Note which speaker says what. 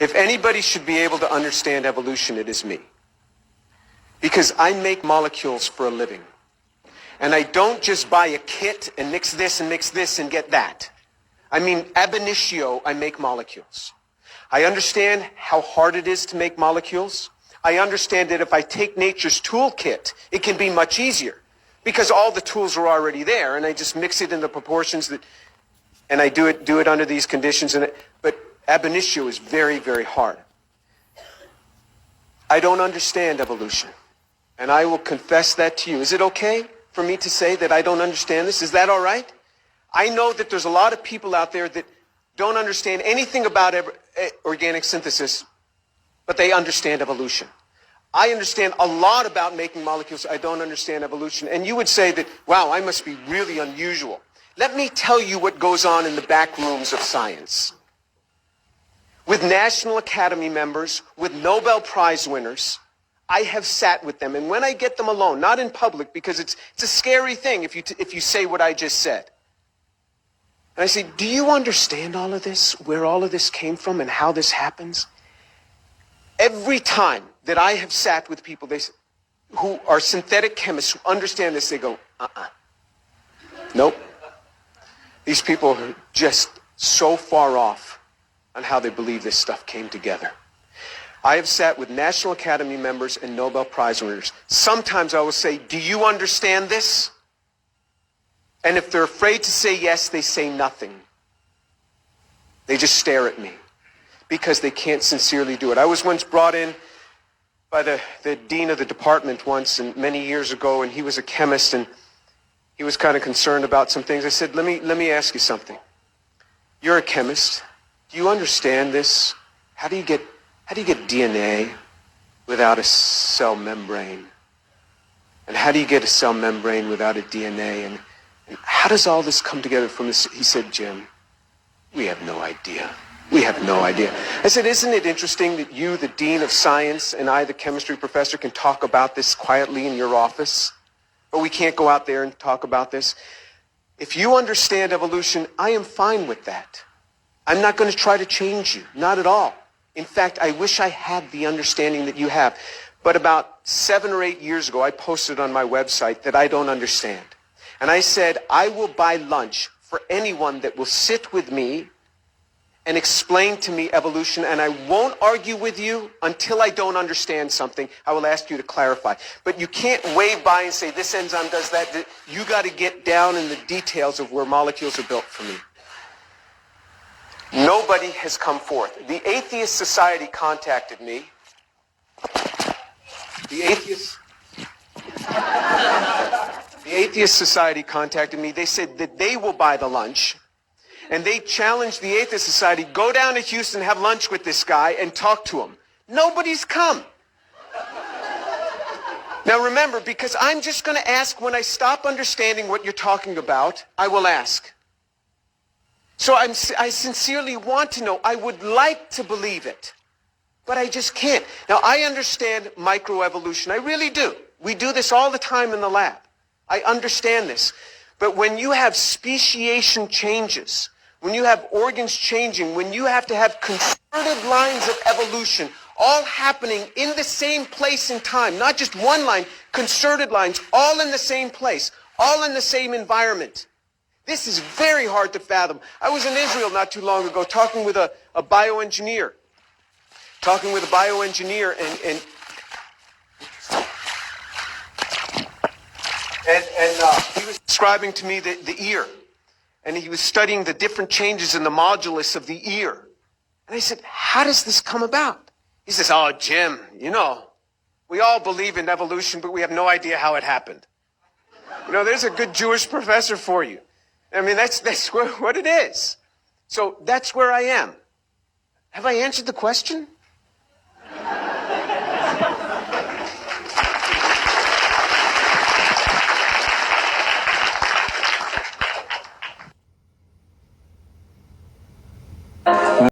Speaker 1: If anybody should be able to understand evolution, it is me. Because I make molecules for a living. And I don't just buy a kit and mix this and get that. I mean, ab initio, I make molecules. I understand how hard it is to make molecules. I understand that if I take nature's toolkit, it can be much easier. Because all the tools are already there, and I just mix it in the proportions that, and I do it under these conditions. But ab initio is very, very hard. I don't understand evolution. And I will confess that to you. Is it okay for me to say that I don't understand this? Is that all right? I know that there's a lot of people out there that don't understand anything about organic synthesis, but they understand evolution. I understand a lot about making molecules. I don't understand evolution. And you would say that, wow, I must be really unusual. Let me tell you what goes on in the back rooms of science. With National Academy members, with Nobel Prize winners, I have sat with them. And when I get them alone, not in public, because it's a scary thing if you say what I just said. And I say, do you understand all of this, where all of this came from and how this happens? Every time that I have sat with people who are synthetic chemists who understand this, they go, nope. These people are just so far off on how they believe this stuff came together. I have sat with National Academy members and Nobel Prize winners. Sometimes I will say, do you understand this? And if they're afraid to say yes, they say nothing. They just stare at me because they can't sincerely do it. I was once brought in by the dean of the department once, and many years ago, and he was a chemist, and he was kind of concerned about some things. I said, let me ask you something. You're a chemist. Do you understand this? How do you get DNA without a cell membrane? And how do you get a cell membrane without a DNA? And how does all this come together from this? He said, Jim, we have no idea. We have no idea. I said, isn't it interesting that you, the dean of science, and I, the chemistry professor, can talk about this quietly in your office? But we can't go out there and talk about this. If you understand evolution, I am fine with that. I'm not going to try to change you. Not at all. In fact, I wish I had the understanding that you have. But about 7 or 8 years ago, I posted on my website that I don't understand. And I said, I will buy lunch for anyone that will sit with me and explain to me evolution, and I won't argue with you until I don't understand something. I will ask you to clarify. But you can't wave by and say, this enzyme does that. You got to get down in the details of where molecules are built for me. Nobody has come forth. The Atheist Society contacted me. The Atheist Society contacted me. They said that they will buy the lunch. And they challenged the Atheist Society, go down to Houston, have lunch with this guy, and talk to him. Nobody's come. Now remember, because I'm just going to ask when I stop understanding what you're talking about, I will ask. So I sincerely want to know. I would like to believe it, but I just can't. Now I understand microevolution. I really do. We do this all the time in the lab. I understand this. But when you have speciation changes, when you have organs changing, when you have to have concerted lines of evolution all happening in the same place and time, not just one line, concerted lines, all in the same place, all in the same environment. This is very hard to fathom. I was in Israel not too long ago talking with a bioengineer. And he was describing to me the ear. And he was studying the different changes in the modulus of the ear. And I said, how does this come about? He says, oh, Jim, we all believe in evolution, but we have no idea how it happened. There's a good Jewish professor for you. I mean, that's what it is. So that's where I am. Have I answered the question?